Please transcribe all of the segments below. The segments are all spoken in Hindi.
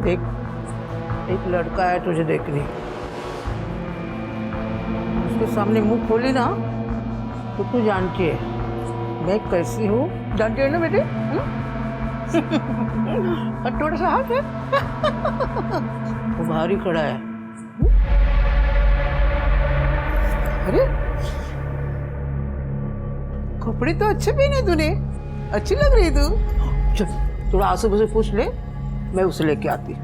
देख, एक लड़का है तुझे देखने, उसके सामने मुंह खोली ना तो तू जानती है मैं कैसी हूँ, जानती है ना बेटे? और थोड़ा सा हाथ है वो बाहर ही खड़ा है। अरे कपड़े तो अच्छे पहने तूने, अच्छी लग रही तू। चल थोड़ा आंसू से पूछ ले, मैं उसे लेके आती।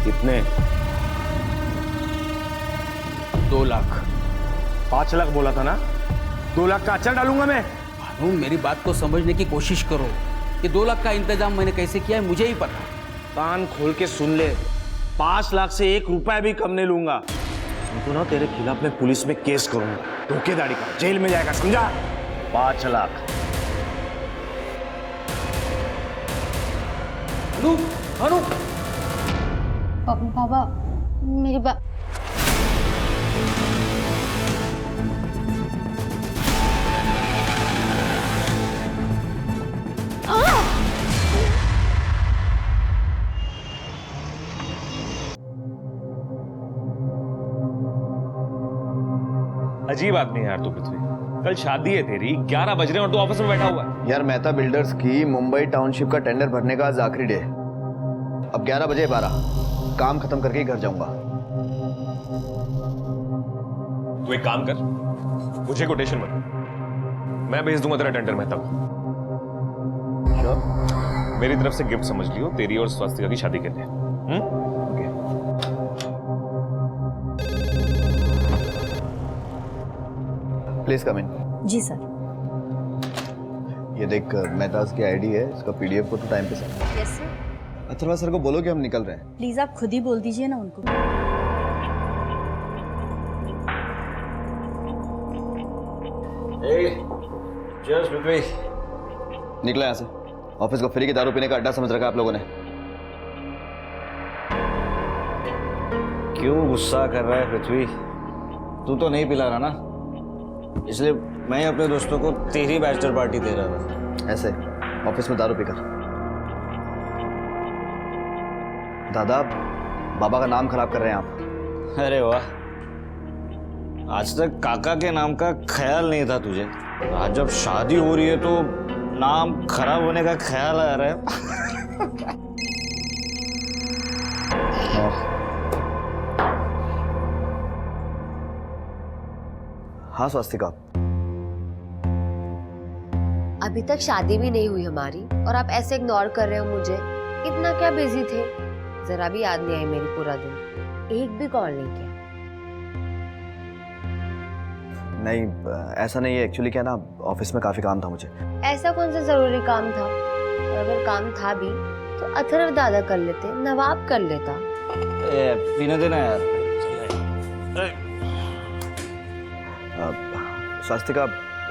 कितने? 2 लाख। 5 लाख बोला था ना? 2 लाख का अचार डालूंगा मैं। भानु मेरी बात को समझने की कोशिश करो कि 2 लाख का इंतजाम मैंने कैसे किया है मुझे ही पता। कान खोल के सुन ले, 5 लाख से 1 रुपया भी कम नहीं लूंगा। तुमको ना तेरे खिलाफ मैं पुलिस में केस करूंगा, धोखेधड़ी का, जेल में जाएगा, समझा? 5 लाख। भानु, भानु। पापा मेरी बात। अजीब आदमी है यार तू पृथ्वी। कल शादी है तेरी, 11 बज रहे हैं और तू ऑफिस में बैठा हुआ है। यार मेहता बिल्डर्स की मुंबई टाउनशिप का टेंडर भरने का आज आखिरी डे। अब 11 बजे 12 काम खत्म करके ही घर जाऊंगा। तू एक काम कर, मुझे कोटेशन मत, मैं भेज दूंगा तेरा टेंडर मेहता को। श्योर? मेरी तरफ से गिफ्ट समझ लियो, तेरी और स्वास्तिका की शादी के लिए। Please come in. जी सर। ये देख मेहताज की आईडी है, इसका पीडीएफ को तो टाइम पे send. Yes sir. Atharva sir को बोलो कि हम निकल रहे हैं। प्लीज आप खुद ही बोल दीजिए ना उनको। चीयर्स पृथ्वी। निकलो यहाँ से। ऑफिस को फ्री की दारू पीने का अड्डा समझ रखा है आप लोगों ने। क्यों गुस्सा कर रहा है पृथ्वी? तू तो नहीं पिला रहा ना, इसलिए मैं अपने दोस्तों को तेरी बैचलर पार्टी दे रहा था। ऐसे ऑफिस में दारू पीकर। दादा, बाबा का नाम खराब कर रहे हैं आप। अरे वाह, आज तक काका के नाम का ख्याल नहीं था तुझे, आज जब शादी हो रही है तो नाम खराब होने का ख्याल आ रहा है। हाँ स्वास्तिका, अभी तक शादी भी नहीं हुई हमारी और आप ऐसे इग्नोर कर रहे हो मुझे। इतना क्या बिजी थे? जरा भी याद नहीं आई मेरी पूरा दिन, एक भी कॉल नहीं किया। नहीं ऐसा नहीं है, एक्चुअली क्या ना ऑफिस में काफी काम था मुझे। ऐसा कौन सा जरूरी काम था? और अगर काम था भी तो अथर्व दादा कर लेते, नवाब कर लेता। पीने देना यार। स्वास्तिका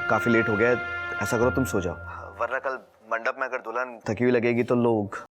काफी लेट हो गया है, ऐसा करो तुम सो जाओ, वरना कल मंडप में अगर दुल्हन थकी हुई लगेगी तो लोग।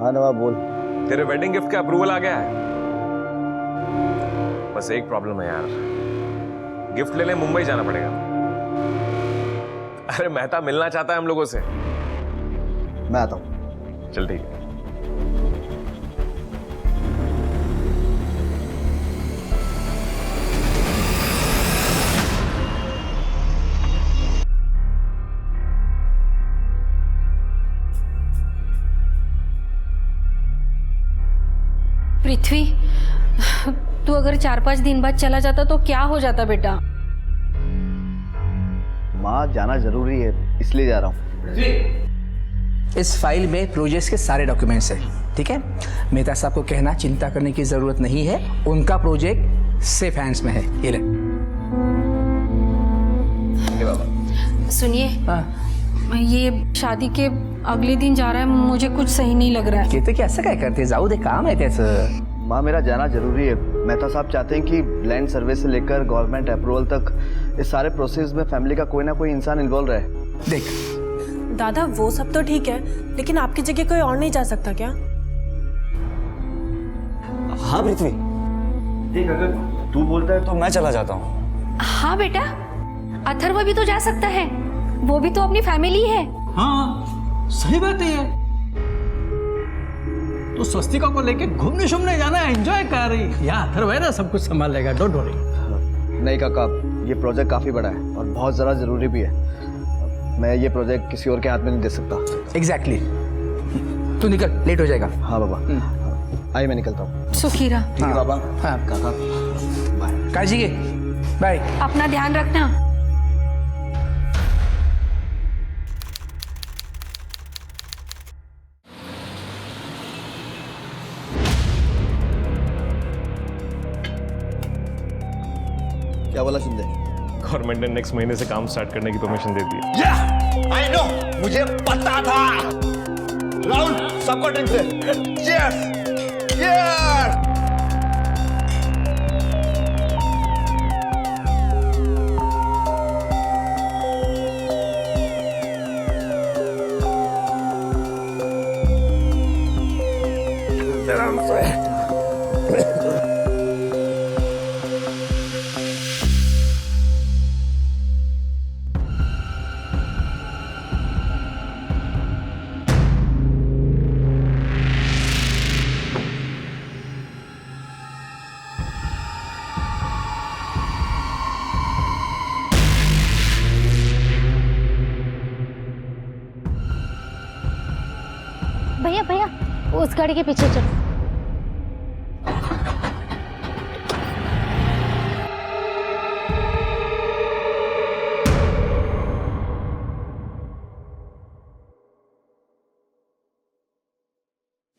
हाँ नवाब बोल। तेरे वेडिंग गिफ्ट का अप्रूवल आ गया है। बस एक प्रॉब्लम है यार, गिफ्ट लेने मुंबई जाना पड़ेगा। अरे मेहता मिलना चाहता है हम लोगों से। मैं आता हूँ। चल ठीक है। पृथ्वी, तू अगर 4-5 दिन बाद चला जाता तो क्या हो जाता बेटा? माँ जाना जरूरी है इसलिए जा रहा हूँ। इस फाइल में प्रोजेक्ट्स के सारे डॉक्यूमेंट्स हैं, ठीक है? मेहता साहब को कहना चिंता करने की जरूरत नहीं है, उनका प्रोजेक्ट सेफ हैंड्स में है। ये ले। सुनिए, ये शादी के अगले दिन जा रहा है, मुझे कुछ सही नहीं लग रहा है। कहते कि असं काय करते, जाऊ दे, काम आहे त्याचं। माँ मेरा जाना जरूरी है। मेहता साहब चाहते हैं कि लैंड सर्वे से लेकर गवर्नमेंट अप्रूवल तक इस सारे प्रोसेस में फैमिली का कोई ना कोई इंसान इन्वॉल्व रहे। देख दादा, वो सब तो ठीक है, लेकिन आपकी जगह कोई और नहीं जा सकता क्या? हाँ पृथ्वी, देख अगर तू बोलता है तो मैं चला जाता हूँ। हाँ बेटा, अथर्व भी तो जा सकता है, वो भी तो अपनी फैमिली है। हाँ सही बात है यार। तो स्वस्तिका को लेके घूमने शूमने जाना है, एंजॉय कर रही। यार अथर्व है ना, सब कुछ संभाल लेगा, डोंट वरी। नहीं काका, ये प्रोजेक्ट काफ़ी बड़ा है और बहुत ज़्यादा ज़रूरी भी है। मैं ये प्रोजेक्ट किसी और के हाथ में नहीं दे सकता। एग्जैक्टली। तू निकल, लेट हो जाएगा। हाँ बाबा, आइए मैं निकलता हूँ। सुखीरा, ठीक है बाबा। हाँ काका बाय। काळजी घे, बाय। अपना ध्यान रखना। क्या बोला शिंदे? गवर्नमेंट ने नेक्स्ट महीने से काम स्टार्ट करने की परमिशन दे दी है। आई नो, मुझे पता था। राहुल, सबको ड्रिंक से। Yes yes. भैया भैया, उस गाड़ी के पीछे चलो।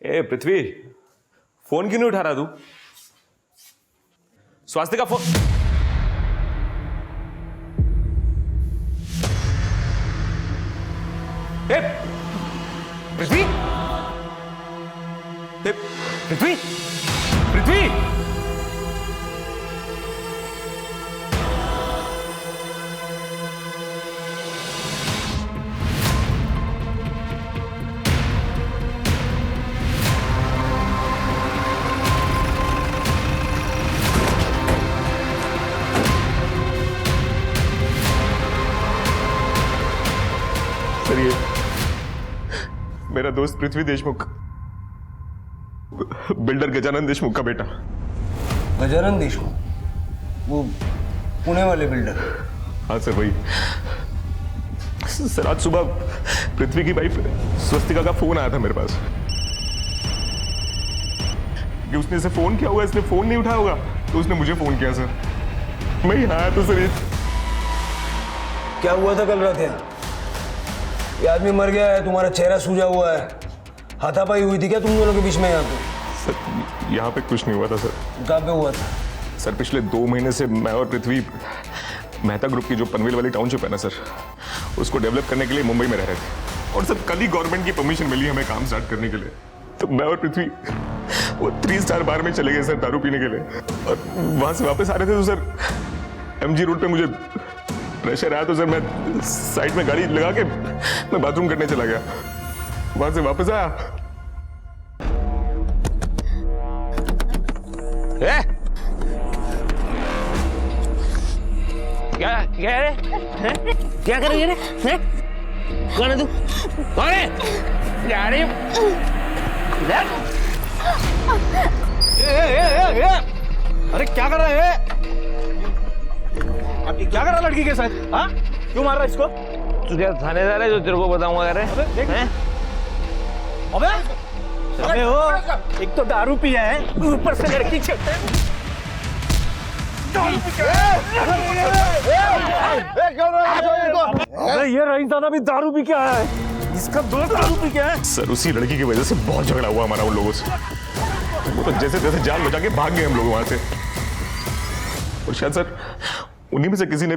ए पृथ्वी, फोन क्यों नहीं उठा रहा तू? स्वास्तिका फोन। ए पृथ्वी, पृथ्वी, पृथ्वी, सर ये मेरा दोस्त पृथ्वी देशमुख, बिल्डर गजानन देशमुख का बेटा। गजानन देशमुख, वो पुणे वाले बिल्डर? हाँ सर वही। सर आज सुबह पृथ्वी की वाइफ स्वस्तिका का फोन आया था मेरे पास कि उसने इसे फोन किया होगा, इसने फोन नहीं उठाया होगा, तो उसने मुझे फोन किया सर। मैं यहाँ आया तो सर ये क्या हुआ था कल रात? ये आदमी मर गया है, तुम्हारा चेहरा सूजा हुआ है, हाथापाई हुई थी क्या तुम दोनों के बीच में? यहाँ पे सर यहाँ पे कुछ नहीं हुआ था सर। कहाँ पे हुआ था? सर पिछले 2 महीने से मैं और पृथ्वी मेहता ग्रुप की जो पनवेल वाली टाउनशिप है ना सर, उसको डेवलप करने के लिए मुंबई में रह रहे थे। और सर कल ही गवर्नमेंट की परमिशन मिली हमें काम स्टार्ट करने के लिए। तो मैं और पृथ्वी वो 3 स्टार बार में चले गए सर दारू पीने के लिए। और वहां से वापस आ रहे थे तो सर MG रोड पे मुझे प्रेशर आया, तो सर मैं साइड में गाड़ी लगा के मैं बाथरूम करने चला गया। वहां से वापस आया, क्या क्या रे हैं? क्या कर रही है रे हैं? कौन है तू? कौन है? क्या रे? अरे क्या कर रहा है? क्या कर रहा है लड़की के साथ? हाँ? क्यों मार रहा है इसको? तुझे थानेदार है जो तेरे को बताऊंगा रे हैं? अबे ओ, एक तो दारू पिया है, ऊपर से लड़की छेड़ते हैं। ये रईसदादा भी दारू पी के आया है। इसका दोस्त दारू पी के आया है। सर उसी लड़की की वजह से बहुत झगड़ा हुआ हमारा उन लोगों से। वो तो जैसे तैसे जान बचा के भाग गए हम लोग वहां से। और शायद सर उन्हीं में से किसी ने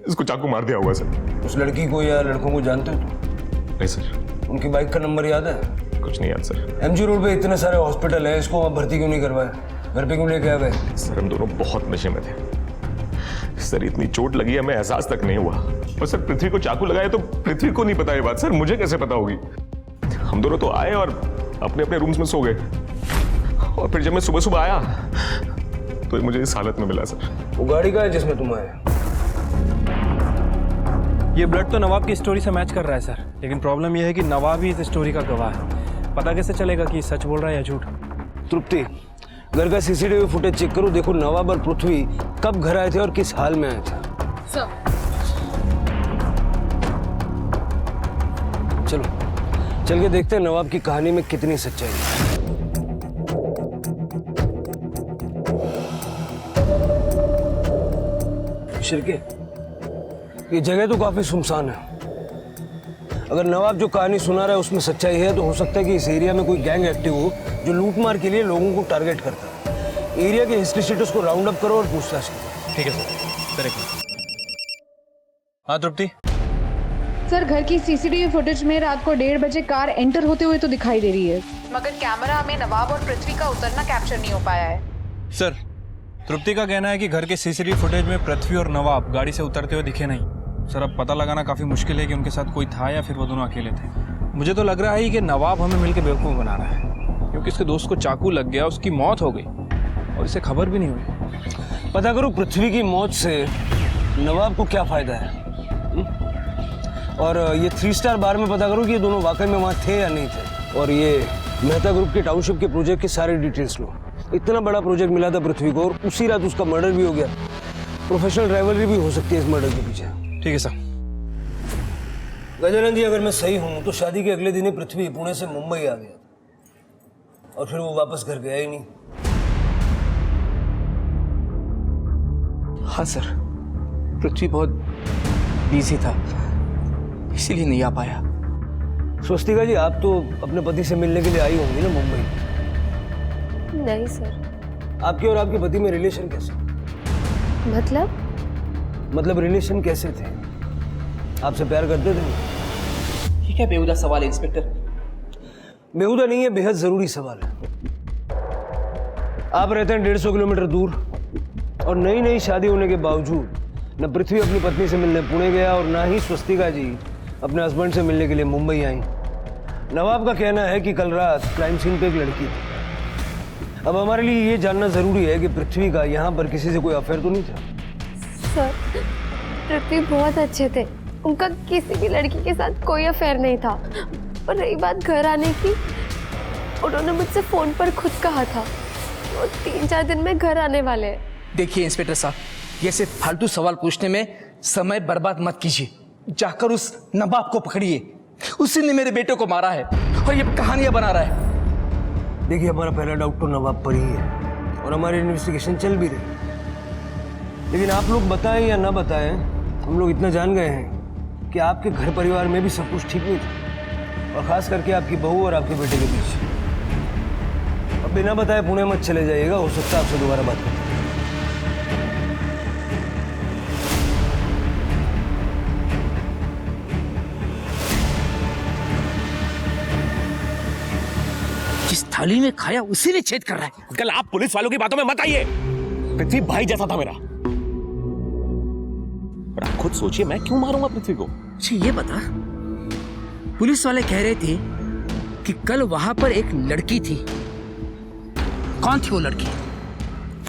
इसको चाकू मार दिया होगा सर। उस लड़की को या लड़कों को जानते हो तुम? नहीं सर। उनकी बाइक का नंबर याद है? कुछ नहीं याद सर। एमजी रोड पे इतने सारे हॉस्पिटल है, इसको वहां भर्ती क्यों नहीं करवाया? घर पे क्यों लेके आ गए? सर हम दोनों बहुत नशे में थे सर। इतनी चोट लगी हमें एहसास तक नहीं हुआ। और सर पृथ्वी को चाकू लगाया तो पृथ्वी को नहीं पता ये बात। सर मुझे कैसे पता होगी? हम दोनों तो आए और अपने अपने रूम्स में सो गए। और फिर जब मैं सुबह सुबह आया तो ये मुझे इस हालत में मिला सर। वो गाड़ी का है जिसमें तुम आए? ये ब्लड तो नवाब की स्टोरी से मैच कर रहा है सर, लेकिन प्रॉब्लम यह है कि नवाब ही इस स्टोरी का गवाह है। पता कैसे चलेगा कि सच बोल रहा है या झूठ? तृप्ति, घर का सीसीटीवी फुटेज चेक करो, देखो नवाब और पृथ्वी कब घर आए थे और किस हाल में आए थे। चलो चल के देखते हैं नवाब की कहानी में कितनी सच्चाई है। शिरके, ये जगह तो काफी सुनसान है। अगर नवाब जो कहानी सुना रहा है उसमें सच्चाई है तो हो सकता है कि इस एरिया में कोई गैंग एक्टिव हो जो लूटमार के लिए लोगों को टारगेट करता है। एरिया के हिस्ट्री शीटर्स को राउंड अप करो और पूछताछ करो। ठीक है सर, करेक्ट। हाँ तृप्ति। सर घर की सीसीटीवी फुटेज में रात को 1:30 बजे कार एंटर होते हुए तो दिखाई दे रही है, मगर कैमरा में नवाब और पृथ्वी का उतरना कैप्चर नहीं हो पाया है। सर तृप्ति का कहना है कि घर के सीसीटीवी फुटेज में पृथ्वी और नवाब गाड़ी से उतरते हुए दिखे नहीं। सर अब पता लगाना काफ़ी मुश्किल है कि उनके साथ कोई था या फिर वो दोनों अकेले थे। मुझे तो लग रहा है कि नवाब हमें मिलकर बेवकूफ़ बना रहा है, क्योंकि इसके दोस्त को चाकू लग गया, उसकी मौत हो गई और इसे खबर भी नहीं हुई। पता करो पृथ्वी की मौत से नवाब को क्या फायदा है। और ये 3 स्टार बार में पता करो कि ये दोनों वाकई में वहाँ थे या नहीं थे। और ये मेहता ग्रुप के टाउनशिप के प्रोजेक्ट की सारी डिटेल्स लो। इतना बड़ा प्रोजेक्ट मिला था पृथ्वी को और उसी रात उसका मर्डर भी हो गया। प्रोफेशनल राइवलरी भी हो सकती है इस मर्डर के पीछे। ठीक है सर। गजानन जी, अगर मैं सही हूं तो शादी के अगले दिन ही पृथ्वी पुणे से मुंबई आ गया और फिर वो वापस घर गया ही नहीं। हाँ सर, पृथ्वी बहुत बिजी था इसीलिए नहीं आ पाया। स्वस्तिका जी, आप तो अपने पति से मिलने के लिए आई होंगी ना मुंबई? नहीं सर। आपके और आपके पति में रिलेशन कैसे? मतलब रिलेशन कैसे थे? आपसे प्यार करते थे? ये क्या बेहुदा सवाल है इंस्पेक्टर? बेहुदा नहीं है, बेहद जरूरी सवाल है। आप रहते हैं 150 किलोमीटर दूर और नई शादी होने के बावजूद न पृथ्वी अपनी पत्नी से मिलने पुणे गया और ना ही स्वस्तिका जी अपने हस्बैंड से मिलने के लिए मुंबई आई। नवाब का कहना है कि कल रात क्राइम सीन पे एक लड़की थी। अब हमारे लिए ये जानना जरूरी है कि पृथ्वी का यहाँ पर किसी से कोई अफेयर तो नहीं था? सर पृथ्वी बहुत अच्छे थे, उनका किसी भी लड़की के साथ कोई अफेयर नहीं था। और रही बात घर आने की, उन्होंने मुझसे फोन पर खुद कहा था वो 3-4 दिन में घर आने वाले हैं। देखिए इंस्पेक्टर साहब, ये सिर्फ फालतू सवाल पूछने में समय बर्बाद मत कीजिए। जाकर उस नवाब को पकड़िए, उसी ने मेरे बेटे को मारा है और ये कहानियां बना रहा है। देखिए, हमारा पहला डाउट तो नवाब पर ही है और हमारी इन्वेस्टिगेशन चल भी रही। लेकिन आप लोग बताएं या ना बताएं, हम लोग इतना जान गए हैं कि आपके घर परिवार में भी सब कुछ ठीक नहीं था, और खास करके आपकी बहू और आपके बेटे के बीच। अब बिना बताए पुणे मत चले जाइएगा, हो सकता है आपसे दोबारा बात करें। जिस थाली में खाया उसी ने छेद कर रहा है। कल आप पुलिस वालों की बातों में मत आइए। पृथ्वी भाई जैसा था मेरा। और आप खुद सोचिए, मैं क्यों मारूंगा पृथ्वी को? अच्छा ये बता, पुलिस वाले कह रहे थे कि कल वहां पर एक लड़की थी। कौन थी वो लड़की?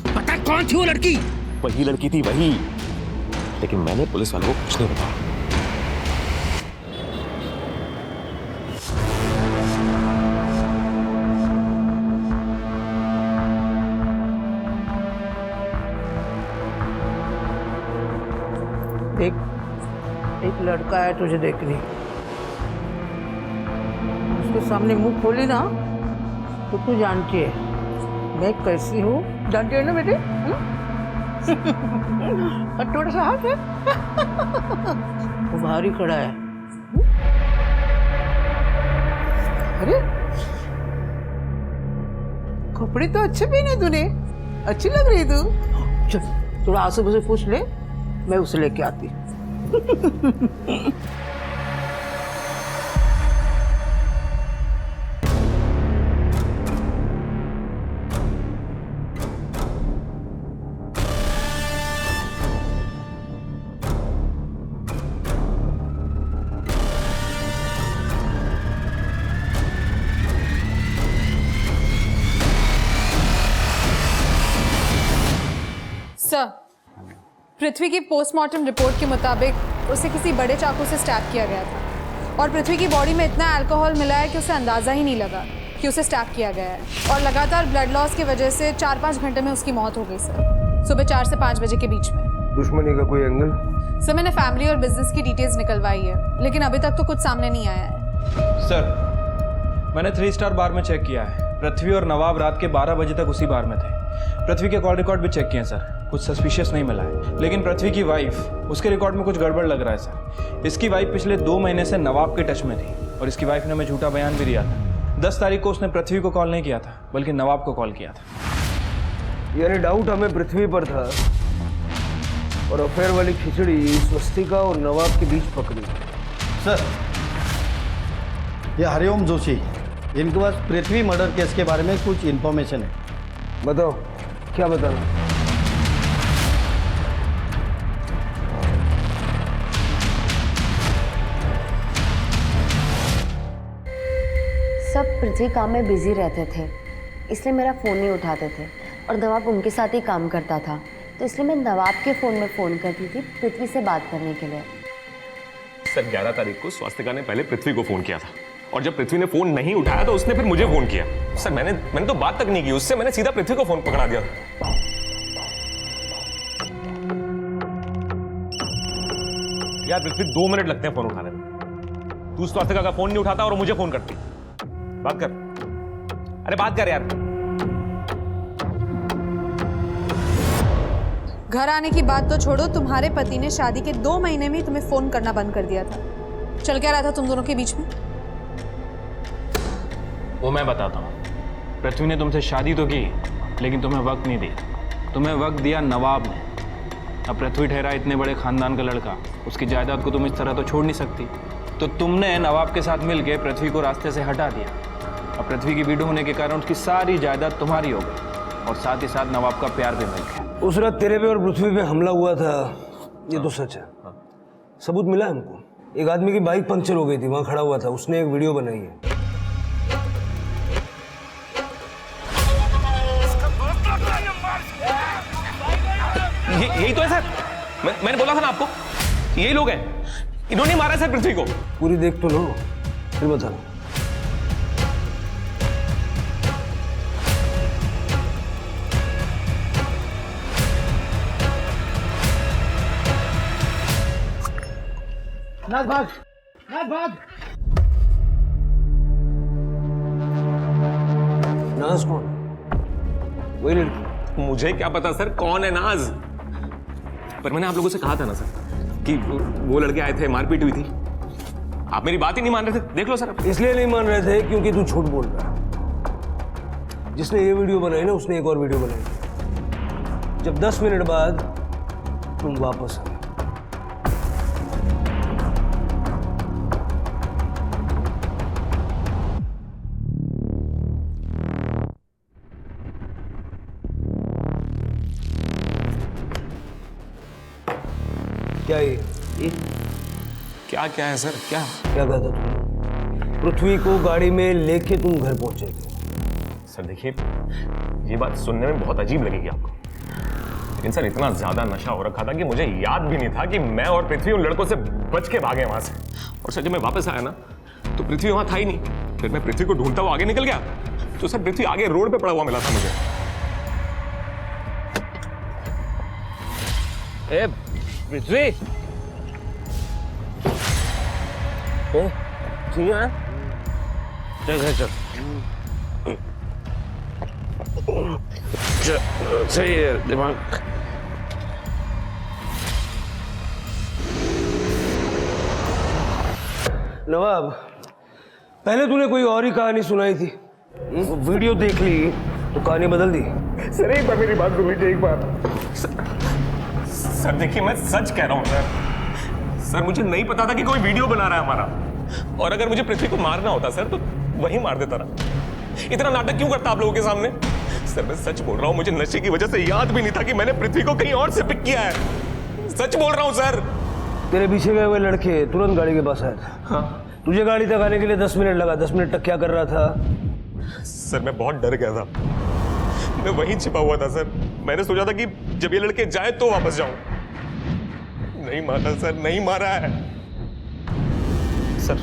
पता कौन थी वो लड़की? वही लड़की थी, वही लेकिन मैंने पुलिस वालों को कुछ नहीं बताया। देख, एक लड़का है तुझे देखने, उसके सामने मुंह खोली ना तो तू जानती है मैं कैसी हूँ, जानती है ना बेटे? और थोड़ा सा हाथ है वो भारी खड़ा है। अरे कपड़े तो अच्छे पहने तूने, अच्छी लग रही तू। चल थोड़ा आसू से पूछ ले, मैं उसे लेके आती। सर, पृथ्वी की पोस्टमार्टम रिपोर्ट के मुताबिक उसे किसी बड़े चाकू से स्टैब किया गया था और पृथ्वी की बॉडी में इतना अल्कोहल मिला है कि उसे अंदाज़ा ही नहीं लगा कि उसे स्टैब किया गया है और लगातार ब्लड लॉस की वजह से 4-5 घंटे में उसकी मौत हो गई सर, सुबह 4 से 5 बजे के बीच में। दुश्मनी का कोई एंगल? सर मैंने फैमिली और बिजनेस की डिटेल्स निकलवाई है लेकिन अभी तक तो कुछ सामने नहीं आया है। सर मैंने 3 स्टार बार में चेक किया है, पृथ्वी और नवाब रात के 12 बजे तक उसी बार में थे। पृथ्वी के कॉल रिकॉर्ड भी चेक किए सर, कुछ सस्पिशियस नहीं मिला है, लेकिन पृथ्वी की वाइफ, उसके रिकॉर्ड में कुछ गड़बड़ लग रहा है सर। इसकी वाइफ पिछले 2 महीने से नवाब के टच में थी और इसकी वाइफ ने हमें झूठा बयान भी दिया था। 10 तारीख को उसने पृथ्वी को कॉल नहीं किया था बल्कि नवाब को कॉल किया था। यानी डाउट हमें पृथ्वी पर था और अफेयर वाली खिचड़ी स्वस्तिका और नवाब के बीच पकड़ी। सर, ये हरिओम जोशी, इनके पास पृथ्वी मर्डर केस के बारे में कुछ इन्फॉर्मेशन है। बताओ, क्या बताना? सब पृथ्वी काम में बिजी रहते थे इसलिए मेरा फ़ोन नहीं उठाते थे और नवाब उनके साथ ही काम करता था, तो इसलिए मैं नवाब के फ़ोन में फ़ोन करती थी पृथ्वी से बात करने के लिए। सर 11 तारीख को स्वास्तिका ने पहले पृथ्वी को फोन किया था और जब पृथ्वी ने फोन नहीं उठाया तो उसने फिर मुझे फोन किया। सर मैंने तो बात तक नहीं की उससे, मैंने सीधा पृथ्वी को फोन पकड़ा दिया। यार पृथ्वी 2 मिनट लगते हैं फोन उठाने में, तू स्वास्तिका का फोन नहीं उठाता और मुझे फोन करती। बात कर, अरे बात कर यार। घर आने की बात तो छोड़ो, तुम्हारे पति ने शादी के 2 महीने में ही तुम्हें फोन करना बंद कर दिया था। चल क्या रहा था तुम दोनों के बीच में? वो मैं बताता हूँ। पृथ्वी ने तुमसे शादी तो की लेकिन तुम्हें वक्त नहीं दिया, तुम्हें वक्त दिया नवाब ने। अब पृथ्वी ठहरा इतने बड़े खानदान का लड़का, उसकी जायदाद को तुम इस तरह तो छोड़ नहीं सकती, तो तुमने नवाब के साथ मिलकर पृथ्वी को रास्ते से हटा दिया। अब पृथ्वी की विडो होने के कारण उसकी सारी जायदाद तुम्हारी हो गई और साथ ही साथ नवाब का प्यार भी मिल गया। उस रात तेरे पे और पृथ्वी पे हमला हुआ था, ये तो सच है। सबूत मिला हमको। एक आदमी की बाइक पंक्चर हो गई थी, वहां खड़ा हुआ था, उसने एक वीडियो बनाई है। यही तो है सर, मैंने बोला था ना आपको, यही लोग हैं, इन्होंने मारा सर पृथ्वी को। पूरी देख तो लो फिर बताना। नाथ भाग, नाथ भाग। नाज कौन? वही लड़की। मुझे क्या पता सर कौन है नाज, पर मैंने आप लोगों से कहा था ना सर कि वो लड़के आए थे, मारपीट हुई थी। आप मेरी बात ही नहीं मान रहे थे, देख लो सर। इसलिए नहीं मान रहे थे क्योंकि तू झूठ बोल रहा है। जिसने ये वीडियो बनाई ना, उसने एक और वीडियो बनाई। जब 10 मिनट बाद तुम वापस आए, क्या ये क्या क्या है सर? क्या क्या कहा था तुमने? पृथ्वी को गाड़ी में लेके तुम घर पहुंचे थे। सर देखिए, ये बात सुनने में बहुत अजीब लगेगी आपको, लेकिन सर इतना ज्यादा नशा हो रखा था कि मुझे याद भी नहीं था कि मैं और पृथ्वी उन लड़कों से बच के भागे वहां से। और सर जब मैं वापस आया ना तो पृथ्वी वहां था ही नहीं। फिर मैं पृथ्वी को ढूंढता हुआ आगे निकल गया तो सर पृथ्वी आगे रोड पे पड़ा हुआ मिला था मुझे। ए पृथ्वी, चल चल चल सही है दिमाग। नवाब, पहले तूने कोई और ही कहानी सुनाई थी, वीडियो देख ली तो कहानी बदल दी। सर एक बार मेरी बात सुन लीजिए एक बार। सर देखिए मैं सच कह रहा हूँ सर मुझे नहीं पता था कि कोई वीडियो बना रहा है हमारा, और अगर मुझे पृथ्वी को मारना होता सर तो वही मार देता ना। इतना नाटक क्यों करता आप लोगों के सामने? सर मैं सच बोल रहा हूँ, मुझे नशे की वजह से याद भी नहीं था कि मैंने पृथ्वी को कहीं और से पिक किया है। सच बोल रहा हूँ सर। तेरे पीछे गए हुए लड़के तुरंत गाड़ी के पास आए थे। हाँ। तुझे गाड़ी तक आने के लिए 10 मिनट लगा। 10 मिनट तक क्या कर रहा था? सर मैं बहुत डर गया था, मैं वहीं छिपा हुआ था सर। मैंने सोचा था कि जब ये लड़के जाए तो वापस जाऊं। नहीं मारा सर, नहीं मारा है सर।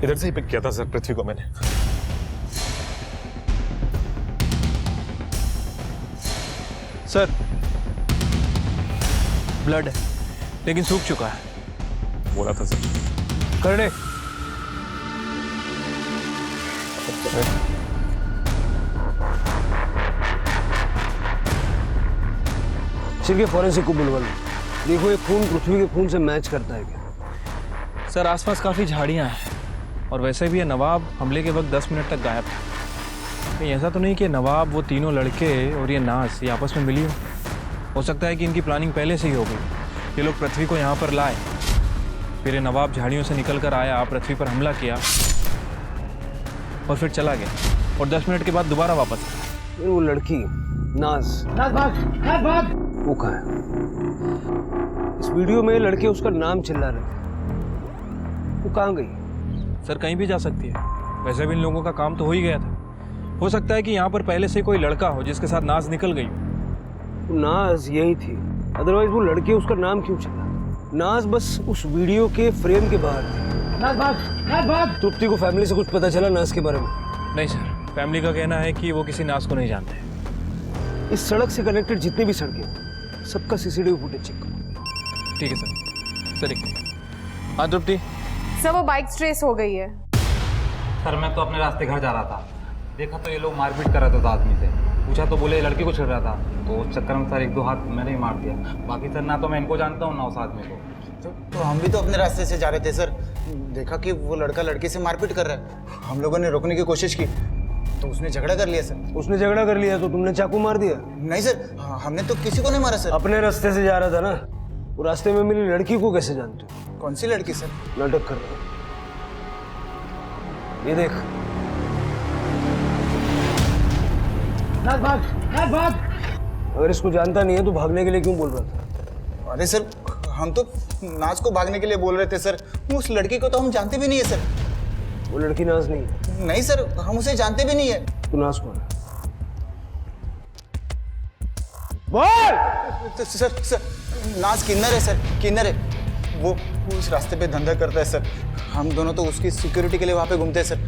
इधर से ही पिक किया था सर पृथ्वी को मैंने। सर ब्लड है लेकिन सूख चुका है। बोला था सर। कर दे। सिर्फ फॉरेंसिक को बुलवा लो, देखो ये खून पृथ्वी के खून से मैच करता है क्या। सर आसपास काफ़ी झाड़ियाँ हैं और वैसे भी ये नवाब हमले के वक्त 10 मिनट तक गायब था। कहीं ऐसा तो नहीं कि नवाब, वो तीनों लड़के और ये नाज ये आपस में मिली हो सकता है कि इनकी प्लानिंग पहले से ही हो गई। ये लोग पृथ्वी को यहाँ पर लाए, फिर ये नवाब झाड़ियों से निकल कर आया, पृथ्वी पर हमला किया और फिर चला गया और 10 मिनट के बाद दोबारा वापस आया। वो लड़की नाज भाग वो कहाँ है? इस वीडियो में लड़के उसका नाम चिल्ला रहे थे, वो कहाँ गई? सर कहीं भी जा सकती है, वैसे भी इन लोगों का काम तो हो ही गया था। हो सकता है कि यहाँ पर पहले से कोई लड़का हो जिसके साथ नाज निकल गई हो। नाज यही थी, अदरवाइज वो लड़के उसका नाम क्यों चला? नाज बस उस वीडियो के फ्रेम के बाहर थी। तृप्ति को फैमिली से कुछ पता चला नाज के बारे में? नहीं सर, फैमिली का कहना है कि वो किसी नाज को नहीं जानते। इस सड़क से कनेक्टेड जितनी भी सड़कें सबका सीसीटीवी फुटेज चेक करो। ठीक है सर। सर एक हाँ तृप्ति। सर वो बाइक ट्रेस हो गई है। सर मैं तो अपने रास्ते घर जा रहा था, देखा तो ये लोग मारपीट कर रहे थे आदमी से। पूछा तो बोले लड़की को छेड़ रहा था, तो उस चक्कर में सर 1-2 हाथ मैंने ही मार दिया। बाकी सर ना तो मैं इनको जानता हूँ ना उस आदमी को। तो हम भी तो अपने रास्ते से जा रहे थे सर, देखा कि वो लड़का लड़की से मारपीट कर रहा है। हम लोगों ने रोकने की कोशिश की तो उसने झगड़ा कर लिया सर। उसने झगड़ा कर लिया तो तुमने चाकू मार दिया? नहीं सर, हमने तो किसी को नहीं मारा सर। अपने रास्ते से जा रहा था ना, वो रास्ते में मिली लड़की को कैसे जानते हो? कौन सी लड़की सर? नाटक कर रहा हूँ, ये देख। भाग। अगर इसको जानता नहीं है तो भागने के लिए क्यों बोल रहा था? अरे सर हम तो नाज को भागने के लिए बोल रहे थे सर, उस लड़की को तो हम जानते भी नहीं है सर। वो लड़की नाज नहीं है। नहीं सर, हम उसे जानते भी नहीं है। तू नाज कौन है? बोल। सर नाज किन्नर है सर, किन्नर है। वो उस रास्ते पे धंधा करता है सर। हम दोनों तो उसकी सिक्योरिटी के लिए वहाँ पे घूमते हैं सर।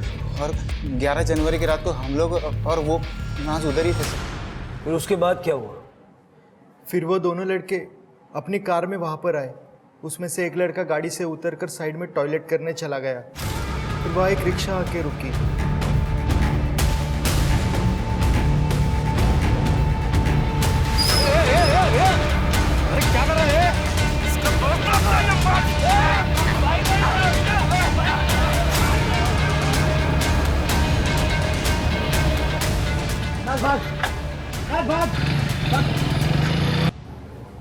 और 11 जनवरी की रात को हम लोग और वो नाज उधर ही थे सर। फिर उसके बाद क्या हुआ? फिर वो दोनों लड़के अपनी कार में वहाँ पर आए। उसमें से एक लड़का गाड़ी से उतरकर साइड में टॉयलेट करने चला गया। फिर वहाँ एक रिक्शा आके रुकी। अरे क्या कर रहे हैं?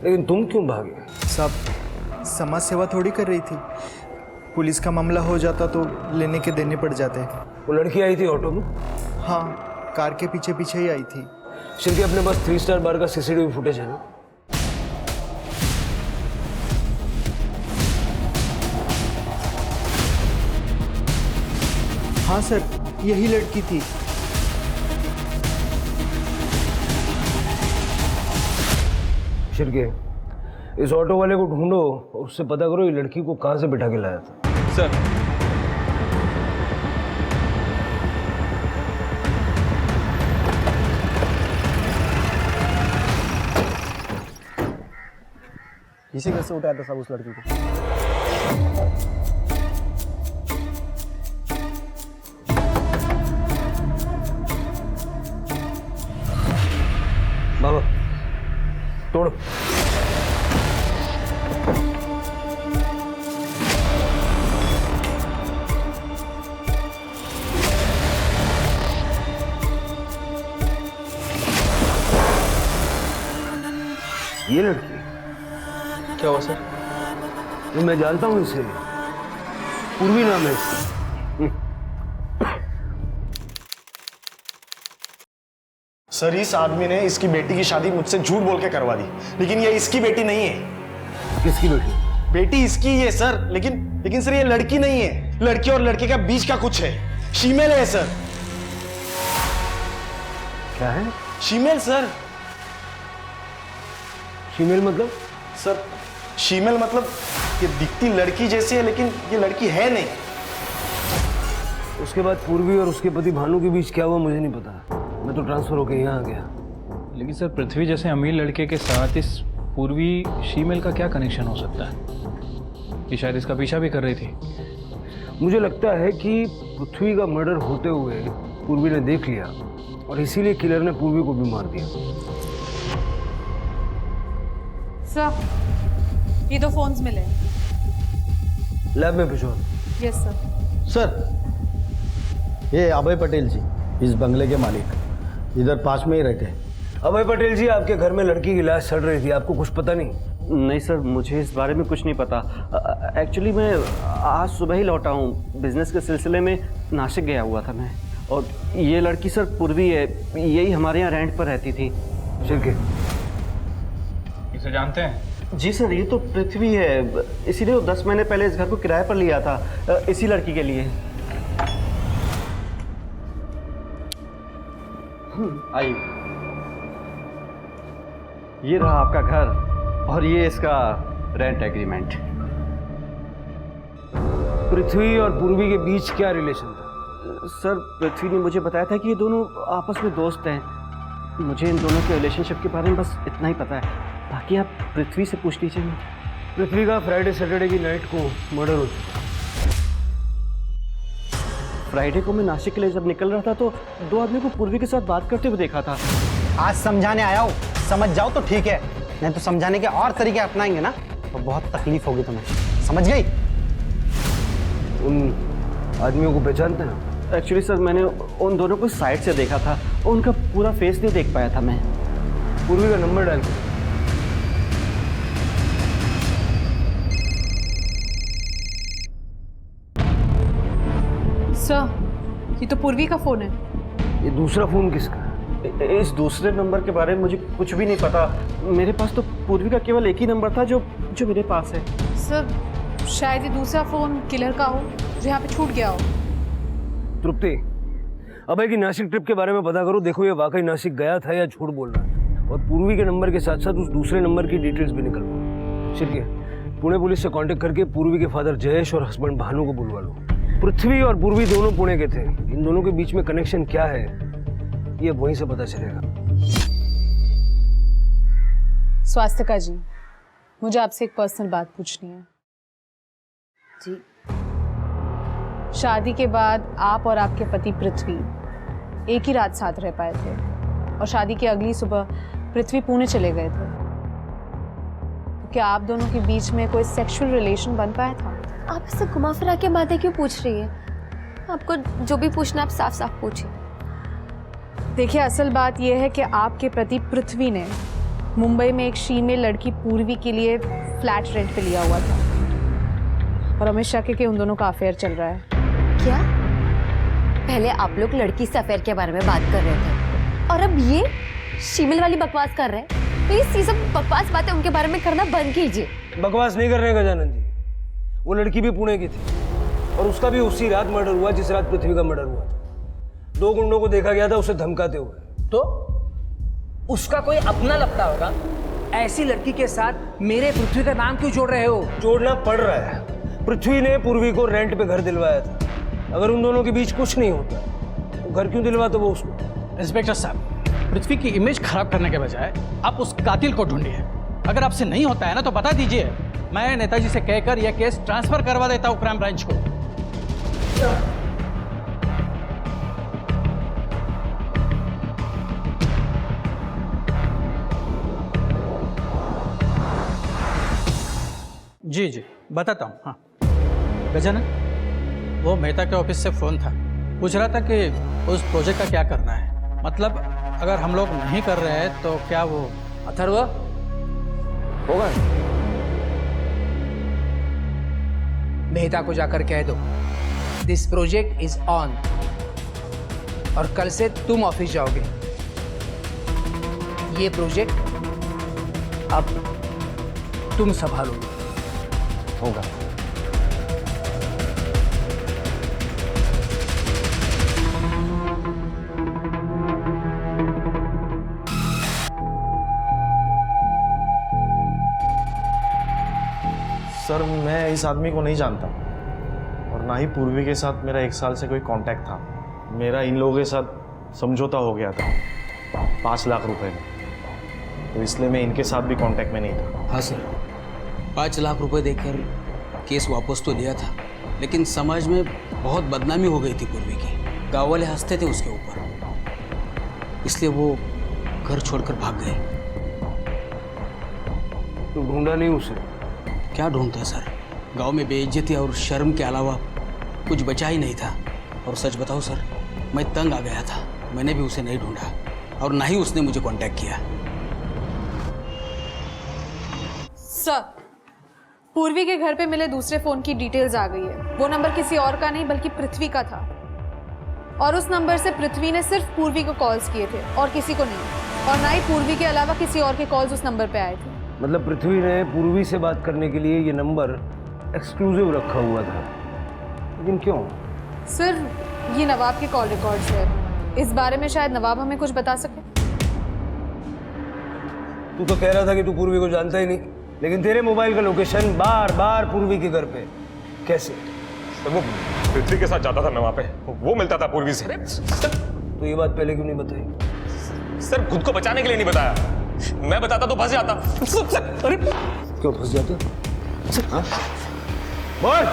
लेकिन तुम क्यों भागे? सब समाज सेवा थोड़ी कर रही थी। पुलिस का मामला हो जाता तो लेने के देने पड़ जाते। वो लड़की आई थी ऑटो में? हाँ, कार के पीछे पीछे ही आई थी। शिल्पी अपने पास 3 स्टार बार का सीसीटीवी फुटेज है ना? हाँ सर, यही लड़की थी। शिरके, इस ऑटो वाले को ढूंढो और उससे पता करो ये लड़की को कहाँ से बिठा के लाया था। सर। इसी कैसे उठाया था साहब उस लड़की को? बाबा तोड़ो। ये लड़की क्या हुआ सर? ये मैं जानता हूँ इसे, पूर्वी नाम है इसका। सर इस आदमी ने इसकी बेटी की शादी मुझसे झूठ बोल के करवा दी, लेकिन ये इसकी बेटी नहीं है। किसकी बेटी? बेटी इसकी ही है सर, लेकिन सर ये लड़की नहीं है। लड़की और लड़के का बीच का कुछ है, फीमेल है सर। क्या है? Female sir. फीमेल मतलब? सर फीमेल मतलब ये दिखती लड़की जैसी है, लेकिन ये लड़की है नहीं। उसके बाद पूर्वी और उसके पति भानु के बीच क्या हुआ मुझे नहीं पता, मैं तो ट्रांसफर होके यहाँ आ गया। लेकिन सर पृथ्वी जैसे अमीर लड़के के साथ इस पूर्वी शीमेल का क्या कनेक्शन हो सकता है? ये शायद इसका पीछा भी कर रही थी। मुझे लगता है कि पृथ्वी का मर्डर होते हुए पूर्वी ने देख लिया और इसीलिए किलर ने पूर्वी को भी मार दिया। सर ये दो फोन्स मिले। लैब में भिजवा। Yes sir. सर ये अभय पटेल जी, इस बंगले के मालिक, इधर पास में ही रहते हैं। अभय पटेल जी, आपके घर में लड़की की लाश सड़ रही थी, आपको कुछ पता नहीं? नहीं सर, मुझे इस बारे में कुछ नहीं पता। एक्चुअली मैं आज सुबह ही लौटा हूँ, बिजनेस के सिलसिले में नासिक गया हुआ था मैं। और ये लड़की सर पूर्वी है, यही हमारे यहाँ रेंट पर रहती थी। शिरके, इसे जानते हैं? जी सर, ये तो पृथ्वी है, इसीलिए 10 महीने पहले इस घर को किराए पर लिया था, इसी लड़की के लिए। आइए, ये रहा आपका घर और ये इसका रेंट एग्रीमेंट। पृथ्वी और पूर्वी के बीच क्या रिलेशन था? सर पृथ्वी ने मुझे बताया था कि ये दोनों आपस में दोस्त हैं। मुझे इन दोनों के रिलेशनशिप के बारे में बस इतना ही पता है, बाकी आप पृथ्वी से पूछ लीजिए। पृथ्वी का फ्राइडे सैटरडे की नाइट को मर्डर हो चुका। फ्राइडे को मैं नासिक के लिए जब निकल रहा था तो 2 आदमी को पूर्वी के साथ बात करते हुए देखा था। आज समझाने आया हूँ, समझ जाओ तो ठीक है, नहीं तो समझाने के और तरीके अपनाएंगे ना तो बहुत तकलीफ होगी तुम्हें, समझ गई? उन आदमियों को पहचानते हैं? एक्चुअली सर मैंने उन दोनों को साइड से देखा था, उनका पूरा फेस नहीं देख पाया था मैं। पूर्वी का नंबर डाल। सर ये तो पूर्वी का फोन है। ये दूसरा फोन किसका? इस दूसरे नंबर के बारे में मुझे कुछ भी नहीं पता। मेरे पास तो पूर्वी का केवल एक ही नंबर था जो मेरे पास है। सर शायद ये दूसरा फोन किलर का हो जो यहाँ पे छूट गया हो। तृप्ति, अभय की नासिक ट्रिप के बारे में पता करो, देखो ये वाकई नासिक गया था या झूठ बोल रहा है। और पूर्वी के नंबर के साथ साथ उस दूसरे नंबर की डिटेल्स भी निकलवाओ। शिरके, पुणे पुलिस से कांटेक्ट करके पूर्वी के फादर जयेश और हस्बैंड भानु को बुलवा लो। पृथ्वी और पूर्वी दोनों पुणे के थे, इन दोनों के बीच में कनेक्शन क्या है ये वहीं से पता चलेगा। स्वास्थ्यका जी, मुझे आपसे एक पर्सनल बात पूछनी है। जी। शादी के बाद आप और आपके पति पृथ्वी एक ही रात साथ रह पाए थे और शादी की अगली सुबह पृथ्वी पुणे चले गए थे। तो क्या आप दोनों के बीच में कोई सेक्सुअल रिलेशन बन पाया था? आप इससे घुमा फिरा के बातें क्यों पूछ रही है? आपको जो भी पूछना आप साफ साफ पूछिए। देखिए, असल बात यह है कि आपके पति पृथ्वी ने मुंबई में एक फीमेल लड़की पूर्वी के लिए फ्लैट रेंट पे लिया हुआ था और हमें शक है कि उन दोनों का अफेयर चल रहा है। क्या? पहले आप लोग लड़की से अफेयर के बारे में बात कर रहे थे और अब ये शीमेल वाली बकवास कर रहे हैं। प्लीज ये सब बकवास बातें उनके बारे में करना बंद कीजिए। बकवास नहीं कर रहे गजानन जी, वो लड़की भी पुणे की थी और उसका भी उसी रात मर्डर हुआ जिस रात पृथ्वी का मर्डर हुआ था। 2 गुंडों को देखा गया था उसे धमकाते हुए। तो उसका कोई अपना लपटा होगा ऐसी लड़की के साथ मेरे पृथ्वी का नाम क्यों जोड़ रहे हो? जोड़ना पड़ रहा है। पृथ्वी ने पूर्वी को रेंट पे घर दिलवाया था। अगर उन दोनों के बीच कुछ नहीं होता तो घर क्यों दिलवाता वो उसको? इंस्पेक्टर साहब, पृथ्वी की इमेज खराब करने के बजाय आप उस कातिल को ढूंढिए। अगर आपसे नहीं होता है ना तो बता दीजिए, मैं नेताजी से कहकर यह केस ट्रांसफर करवा देता हूँ क्राइम ब्रांच को। जी जी बताता हूँ। हाँ गजानन, वो मेहता के ऑफिस से फ़ोन था, पूछ रहा था कि उस प्रोजेक्ट का क्या करना है। मतलब अगर हम लोग नहीं कर रहे हैं तो क्या वो अथर्व होगा? मेहता को जाकर कह दो दिस प्रोजेक्ट इज ऑन, और कल से तुम ऑफिस जाओगे। ये प्रोजेक्ट अब तुम संभालोगे। होगा। सर मैं इस आदमी को नहीं जानता और ना ही पूर्वी के साथ मेरा 1 साल से कोई कांटेक्ट था। मेरा इन लोगों के साथ समझौता हो गया था 5 लाख रुपए में, तो इसलिए मैं इनके साथ भी कांटेक्ट में नहीं था। हाँ सर, 5 लाख रुपए देकर केस वापस तो लिया था, लेकिन समाज में बहुत बदनामी हो गई थी पूर्वी की। गाँव वाले हंसते थे उसके ऊपर, इसलिए वो घर छोड़कर भाग गए। तो ढूंढा नहीं उसे? क्या ढूंढता सर, गांव में बेइज्जती और शर्म के अलावा कुछ बचा ही नहीं था। और सच बताओ सर, मैं तंग आ गया था। मैंने भी उसे नहीं ढूंढा और ना ही उसने मुझे कांटेक्ट किया। सर, पूर्वी के घर पे मिले दूसरे फोन की डिटेल्स आ गई है। वो नंबर किसी और का नहीं बल्कि पृथ्वी का था, और उस नंबर से पृथ्वी ने सिर्फ पूर्वी को कॉल्स किए थे और किसी को नहीं, और ना ही पूर्वी के अलावा किसी और के कॉल्स उस नंबर पे आए थे। मतलब पृथ्वी ने पूर्वी से बात करने के लिए ये नंबर एक्सक्लूसिव रखा हुआ था, लेकिन क्यों? सर, ये नवाब के कॉल रिकॉर्ड्स है। इस बारे में शायद नवाब हमें कुछ बता सके। तू तो कह रहा था कि तू पूर्वी को जानता ही नहीं, लेकिन तेरे मोबाइल का लोकेशन बार बार पूर्वी के घर पे कैसे? तो वो पृथ्वी के साथ जाता था मैं वहां पे, वो मिलता था पूर्वी से। तो ये बात पहले क्यों नहीं बताई? सर खुद को बचाने के लिए नहीं बताया, मैं बताता तो फंस जाता। अरे क्यों फंस जाता? बोल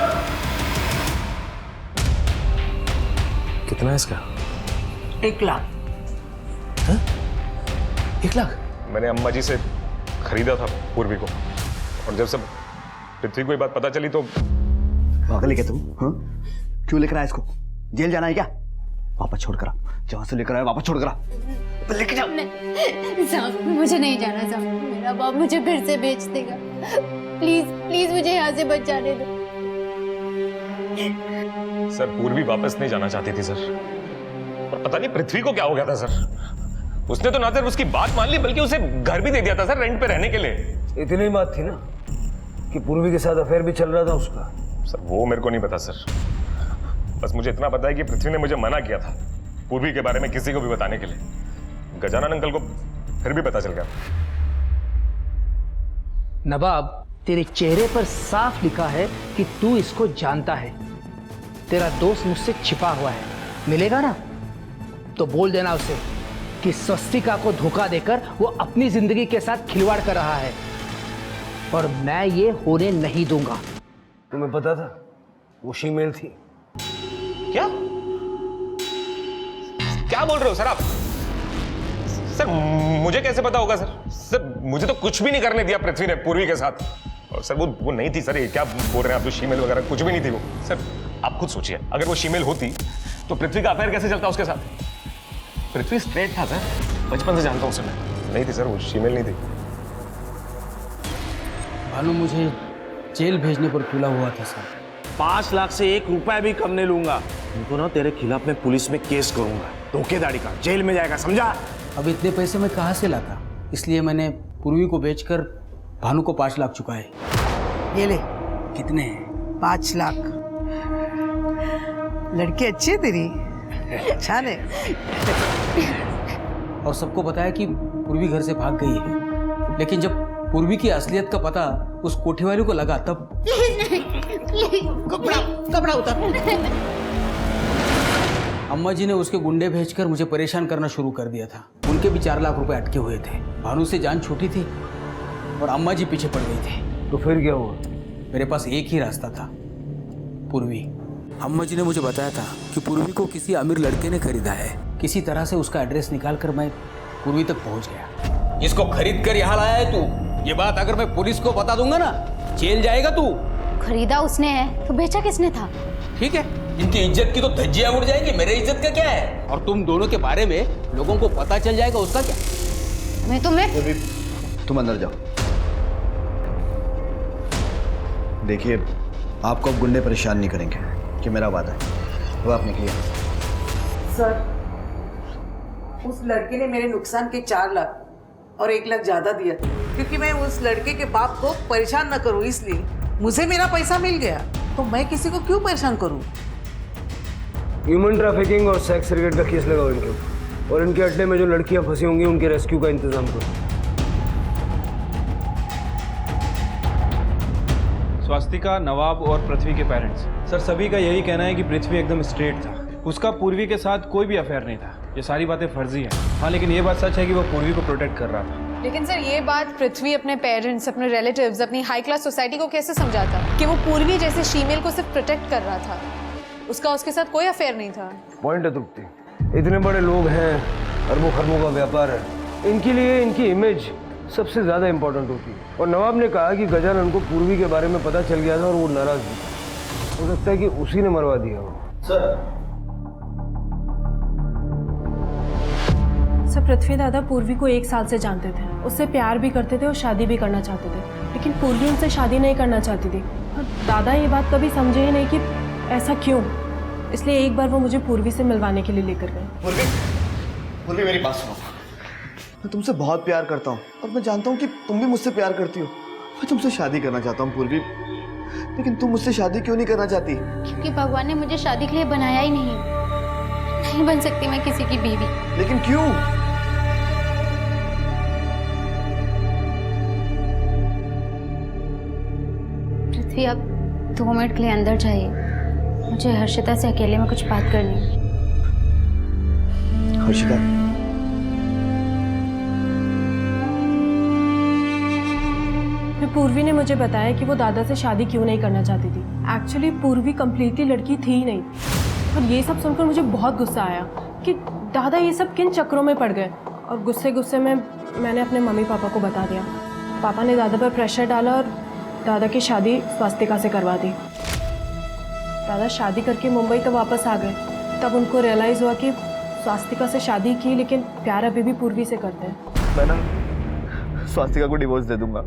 कितना है इसका? 1 लाख। 1 लाख? मैंने अम्मा जी से खरीदा था पूर्वी को, और जब सब पृथ्वी को ये बात पता चली तो पागल है क्या तुम? हाँ? क्यों लेकर आया इसको? जेल जाना है क्या? वापस छोड़ कर आ, जहां से लेकर आया वापस छोड़ कर आ, लेके जाओ। साहब, मुझे नहीं जाना साहब, मेरा बाप मुझे फिर से बेच देगा। प्लीज प्लीज मुझे यहाँ से बच जाने दो। सर पूर्वी वापस नहीं जाना चाहती थी सर, और पता नहीं पृथ्वी को क्या हो गया था सर। उसने तो ना सिर्फ उसकी बात मान ली बल्कि उसे घर भी दे दिया था सर रेंट पे रहने के लिए। इतनी ही बात थी ना कि पूर्वी के साथ अफेयर भी चल रहा था उसका। सर वो मेरे को नहीं पता सर, बस मुझे इतना पता है कि पृथ्वी ने मुझे मना किया था पूर्वी के बारे में किसी को भी बताने के लिए। गजानन अंकल को फिर भी पता चल गया। नवाब, तेरे चेहरे पर साफ लिखा है कि तू इसको जानता है। तेरा दोस्त मुझसे छिपा हुआ है, मिलेगा ना तो बोल देना उसे कि स्वस्तिका को धोखा देकर वो अपनी जिंदगी के साथ खिलवाड़ कर रहा है, और मैं ये होने नहीं दूंगा। तुम्हें पता था वो शीमेल थी? क्या क्या बोल रहे हो सर आप? सर मुझे कैसे पता होगा सर? सर मुझे तो कुछ भी नहीं करने दिया पृथ्वी ने पूर्वी के साथ। और सर वो नहीं थी सर, ये क्या बोल रहे हैं आप? जो शीमेल वगैरह कुछ भी नहीं थी वो। सर आप खुद सोचिए, अगर वो शीमेल होती तो पृथ्वी का अफेयर कैसे चलता उसके साथ? पृथ्वी स्ट्रेट था सर, बचपन से जानता हूँ उसे मैं। नहीं थी सर, वो शीमेल नहीं थी। भानु मुझे जेल भेजने पर तुला हुआ था सर। 5 लाख से 1 रुपया भी कम नहीं लूंगा। उनको ना तेरे खिलाफ मैं पुलिस में केस करूंगा, धोखेधड़ी का, जेल में जाएगा, समझा? अब इतने पैसे मैं कहाँ से लाता, इसलिए मैंने पूर्वी को बेचकर भानु को 5 लाख चुकाए। ये ले। कितने? 5 लाख। लड़की अच्छी है तेरी, छान है। और सबको बताया कि पूर्वी घर से भाग गई है, लेकिन जब पूर्वी की असलियत का पता उस कोठी वाले को लगा तब कपड़ा उतार। अम्मा जी ने उसके गुंडे भेजकर मुझे परेशान करना शुरू कर दिया था। उनके भी 4 लाख रुपए अटके हुए थे। भानु से जान छूटी थी और अम्मा जी पीछे पड़ गई थी। तो फिर क्या हुआ? मेरे पास एक ही रास्ता था, पूर्वी। अम्मा जी ने मुझे बताया था कि पूर्वी को किसी अमीर लड़के ने खरीदा है। किसी तरह से उसका एड्रेस निकालकर मैं पूर्वी तक पहुंच गया। इसको खरीद कर यहाँ लाया है तू। ये बात अगर मैं पुलिस को बता दूंगा ना, जेल जाएगा तू। खरीदा उसने है तो बेचा किसने था? ठीक है, इनकी इज्जत की तो धज्जियां उड़ जाएंगी, मेरे इज्जत का क्या है? और तुम दोनों के बारे में लोगों को पता चल जाएगा, उसका क्या? मैं तुम अंदर जाओ। देखिए, आपको अब गुंडे परेशान नहीं करेंगे कि मेरा वादा है। वो आपने किया। सर, उस लड़के ने मेरे नुकसान के 4 लाख और 1 लाख ज्यादा दिया, क्योंकि मैं उस लड़के के बाप को परेशान न करूं, इसलिए मुझे मेरा पैसा मिल गया तो मैं किसी को क्यों परेशान करूं? ह्यूमन ट्रैफिकिंग और सेक्स रेकेट का केस लगाओ इनके ऊपर, और इनके अड्डे में जो लड़कियां फंसी होंगी उनके रेस्क्यू का इंतजाम करो। स्वास्तिका, नवाब और पृथ्वी के पेरेंट्स, सर सभी का यही कहना है कि पृथ्वी एकदम स्ट्रेट था। उसका पूर्वी के साथ कोई भी अफेयर नहीं था। ये सारी बातें फर्जी हैं। हाँ, लेकिन ये बात सच है कि वो पूर्वी को प्रोटेक्ट कर रहा था। लेकिन सर ये बात पृथ्वी अपने पेरेंट्स, अपने रिलेटिव्स, अपनी हाई क्लास सोसाइटी को कैसे समझाता कि वो पूर्वी जैसे फीमेल को सिर्फ प्रोटेक्ट कर रहा था? उसका उसके साथ कोई अफेयर नहीं था। पॉइंट है तृप्ति, इतने बड़े लोग हैं, अरबों खरबों का व्यापार है, इनके लिए इनकी इमेज सबसे ज़्यादा इंपॉर्टेंट होती है। और नवाब ने कहा कि गजानन को पूर्वी के बारे में पता चल गया था और वो नाराज भी। हो सकता है कि उसी ने मरवा दिया हो। सर, पृथ्वी दादा पूर्वी को 1 साल से जानते थे, उससे प्यार भी करते थे और शादी भी करना चाहते थे, लेकिन पूर्वी उनसे शादी नहीं करना चाहती थी। और दादा ये बात कभी समझे ही नहीं कि ऐसा क्यों। इसलिए एक बार वो मुझे पूर्वी से मिलवाने के लिए लेकर गए। पूर्वी मेरी बात सुनो। मैं तुमसे बहुत प्यार करता हूँ और मैं जानता हूँ कि तुम भी मुझसे प्यार करती हो। मैं तुमसे शादी करना चाहता हूँ पूर्वी, लेकिन तुम मुझसे शादी क्यों नहीं करना चाहती? क्योंकि भगवान ने मुझे शादी के लिए बनाया ही नहीं बन सकती मैं किसी की बीवी। लेकिन क्यों? पृथ्वी, आप 2 मिनट के लिए अंदर जाइए, मुझे हर्षिता से अकेले में कुछ बात करनी है। हर्षिता, पूर्वी ने मुझे बताया कि वो दादा से शादी क्यों नहीं करना चाहती थी। एक्चुअली पूर्वी कम्प्लीटली लड़की थी ही नहीं, और ये सब सुनकर मुझे बहुत गुस्सा आया कि दादा ये सब किन चक्रों में पड़ गए। और गुस्से में मैंने अपने मम्मी पापा को बता दिया। पापा ने दादा पर प्रेशर डाला और दादा की शादी स्वास्तिका से करवा दी। दादा शादी करके मुंबई तो वापस आ गए। तब उनको रियलाइज़ हुआ कि स्वास्तिका से शादी की, लेकिन प्यार अभी भी पूर्वी से करते हैं। मैं ना स्वास्तिका को डिवोर्स दे दूंगा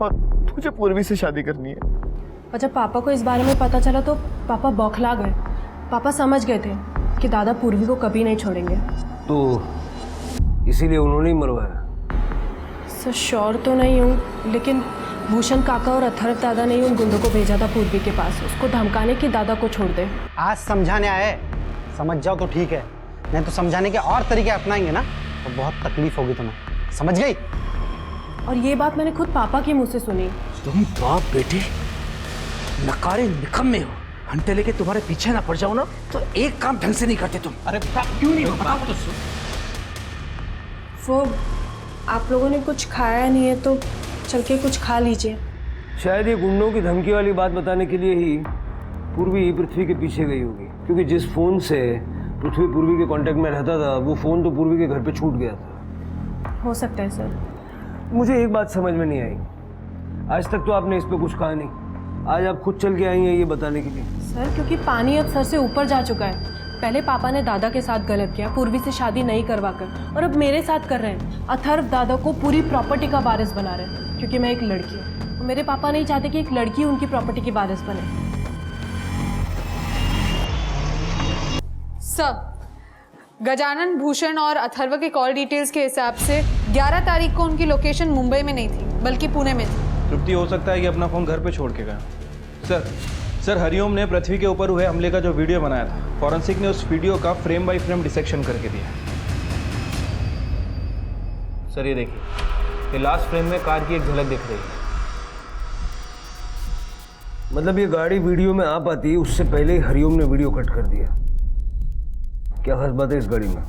और मुझे पूर्वी से शादी करनी है। और जब पापा को इस बारे में पता चला तो पापा बौखला गए। पापा समझ गए थे कि दादा पूर्वी को कभी नहीं छोड़ेंगे। तो इसीलिए उन्होंने ही मरवाया? सर श्योर तो नहीं हूँ, लेकिन भूषण काका और अथर्व दादा ने ही उन गुंडों को भेजा था पूर्वी के पास, उसको धमकाने कि दादा को छोड़ दे। आज समझाने आए, समझ जाओ तो ठीक है, नहीं तो समझाने के और तरीके अपनाएंगे ना तो बहुत तकलीफ होगी तुम्हें, समझ गई? और ये बात मैंने खुद पापा के मुंह से सुनी। तुम बाप बेटे नकारे निकम्मे हो। घंटे लेके तुम्हारे पीछे ना पड़ जाओ ना तो एक काम ढंग से नहीं करते तुम। अरे क्यों नहीं बताओ तो। वो आप लोगों ने कुछ खाया नहीं है तो चल के कुछ खा लीजिए। शायद ये गुंडों की धमकी वाली बात बताने के लिए ही पूर्वी पृथ्वी के पीछे गई होगी, क्योंकि जिस फोन से पृथ्वी पूर्वी के कांटेक्ट में रहता था वो फोन तो पूर्वी के घर पे छूट गया था। हो सकता है सर। मुझे एक बात समझ में नहीं आई, आज तक तो आपने इस पे कुछ कहा नहीं, आज आप खुद चल के आई हैं ये बताने के लिए। सर क्योंकि पानी अब सर से ऊपर जा चुका है। पहले पापा ने दादा के साथ गलत किया, पूर्वी से शादी नहीं करवाकर, और अब मेरे साथ कर रहे हैं। अथर्व दादा को पूरी प्रॉपर्टी का वारिस बना रहे हैं क्योंकि मैं एक लड़की हूँ। मेरे पापा नहीं चाहते कि एक लड़की उनकी प्रॉपर्टी की वारिस बने। सब गजानन, भूषण और अथर्व के कॉल डिटेल्स के हिसाब से 11 तारीख को उनकी लोकेशन मुंबई में नहीं थी बल्कि पुणे में थी। तृप्ति, हो सकता है कि अपना फ़ोन घर पे छोड़ के गया। सर हरिओम ने पृथ्वी के ऊपर हुए हमले का जो वीडियो बनाया था, फॉरेंसिक ने उस वीडियो का फ्रेम बाय फ्रेम डिसेक्शन करके दिया। सर ये देखिए, ये लास्ट फ्रेम में कार की एक झलक दिख रही है। मतलब ये गाड़ी वीडियो में आ पाती उससे पहले ही हरिओम ने वीडियो कट कर दिया। क्या खास बात है इस गाड़ी में?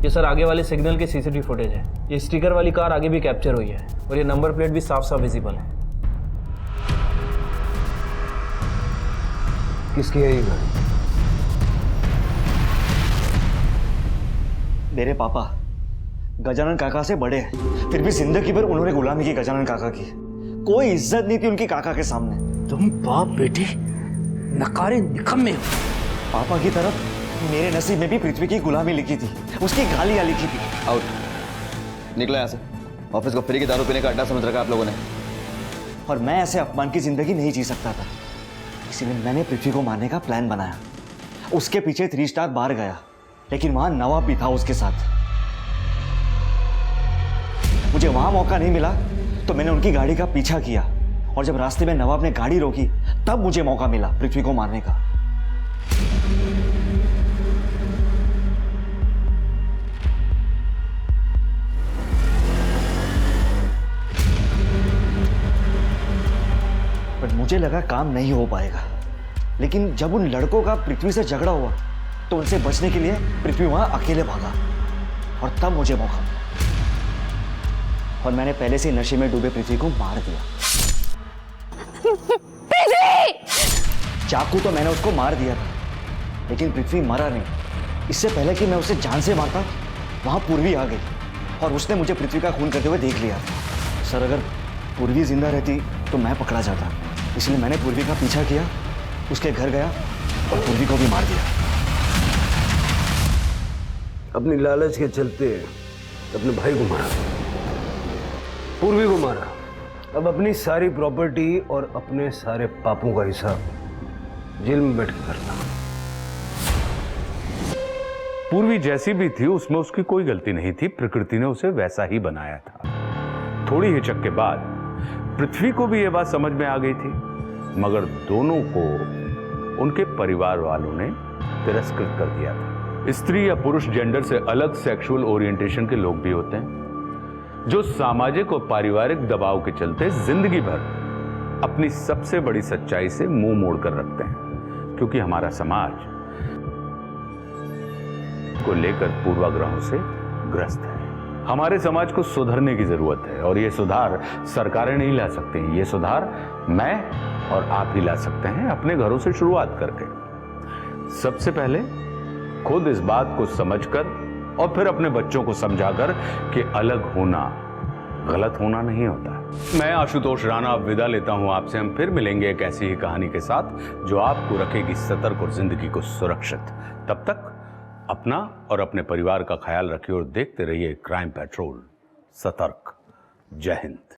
ये सर आगे वाले सिग्नल के सीसीटीवी फुटेज है। ये स्टिकर वाली कार आगे भी कैप्चर हुई है और ये नंबर प्लेट भी साफ साफ विजिबल है। किसकी है ये गाड़ी? मेरे पापा गजानन काका से बड़े हैं, फिर भी जिंदगी भर उन्होंने गुलामी की गजानन काका की। कोई इज्जत नहीं थी उनकी काका के सामने। तुम बाप बेटे नकारे निकम्मे हो। पापा की तरफ मेरे नसीब में भी पृथ्वी की गुलामी लिखी थी, उसकी गालियां लिखी थी। आउट, निकलो यहाँ से। ऑफिस को फ्री की दारू पीने का अड्डा समझ रखा आप लोगों ने। और मैं ऐसे अपमान की जिंदगी नहीं जी सकता था, इसीलिए मैंने पृथ्वी को मारने का प्लान बनाया। उसके पीछे 3 स्टार बार गया, लेकिन वहां नवाब भी था उसके साथ। मुझे वहां मौका नहीं मिला तो मैंने उनकी गाड़ी का पीछा किया, और जब रास्ते में नवाब ने गाड़ी रोकी तब मुझे मौका मिला पृथ्वी को मारने का। पर मुझे लगा काम नहीं हो पाएगा, लेकिन जब उन लड़कों का पृथ्वी से झगड़ा हुआ तो उनसे बचने के लिए पृथ्वी वहां अकेले भागा, और तब मुझे मौका मिला और मैंने पहले से नशे में डूबे पृथ्वी को मार दिया। पृथ्वी! चाकू तो मैंने उसको मार दिया था, लेकिन पृथ्वी मरा नहीं। इससे पहले कि मैं उसे जान से मारता वहां पूर्वी आ गई और उसने मुझे पृथ्वी का खून करते हुए देख लिया। सर, अगर पूर्वी जिंदा रहती तो मैं पकड़ा जाता, इसलिए मैंने पूर्वी का पीछा किया, उसके घर गया और पूर्वी को भी मार दिया। अपनी लालच के चलते अपने भाई को मारा, पूर्वी को मारा। अब अपनी सारी प्रॉपर्टी और अपने सारे पापों का हिसाब जेल में बैठ के करना। पूर्वी जैसी भी थी उसमें उसकी कोई गलती नहीं थी, प्रकृति ने उसे वैसा ही बनाया था। थोड़ी हिचक के बाद पृथ्वी को भी यह बात समझ में आ गई थी, मगर दोनों को उनके परिवार वालों ने तिरस्कृत कर दिया था। स्त्री या पुरुष जेंडर से अलग सेक्सुअल ओरिएंटेशन के लोग भी होते हैं जो सामाजिक और पारिवारिक दबाव के चलते जिंदगी भर अपनी सबसे बड़ी सच्चाई से मुंह मोड़कर रखते हैं, क्योंकि हमारा समाज को लेकर पूर्वाग्रहों से ग्रस्त है। हमारे समाज को सुधरने की जरूरत है, और यह सुधार सरकारें नहीं ला सकती। ये सुधार मैं और आप ही ला सकते हैं, अपने घरों से शुरुआत करके। सबसे पहले खुद इस बात को समझकर और फिर अपने बच्चों को समझाकर कि अलग होना गलत होना नहीं होता। मैं आशुतोष राणा अब विदा लेता हूं आपसे। हम फिर मिलेंगे एक ऐसी ही कहानी के साथ जो आपको रखेगी सतर्क और जिंदगी को सुरक्षित। तब तक अपना और अपने परिवार का ख्याल रखिए और देखते रहिए क्राइम पेट्रोल। सतर्क। जय हिंद।